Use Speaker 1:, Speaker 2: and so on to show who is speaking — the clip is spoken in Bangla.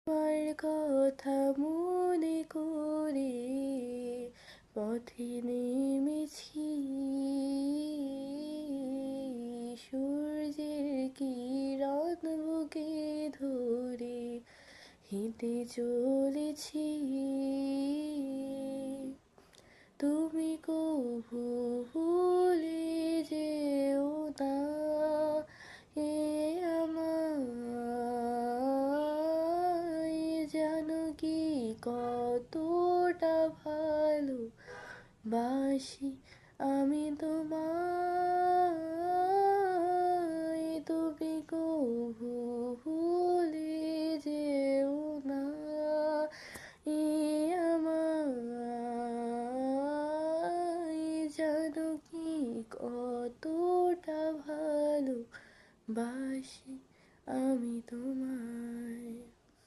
Speaker 1: আমার কথা মনে করে পথে নেমেছি, সূর্যের কিরণ বুকে ধরে হেঁটে চলেছি। তুমি কভু ভুলে যেও না এ আমায়, জানো কি কতটা ভালো বাসি আমি তোমায়।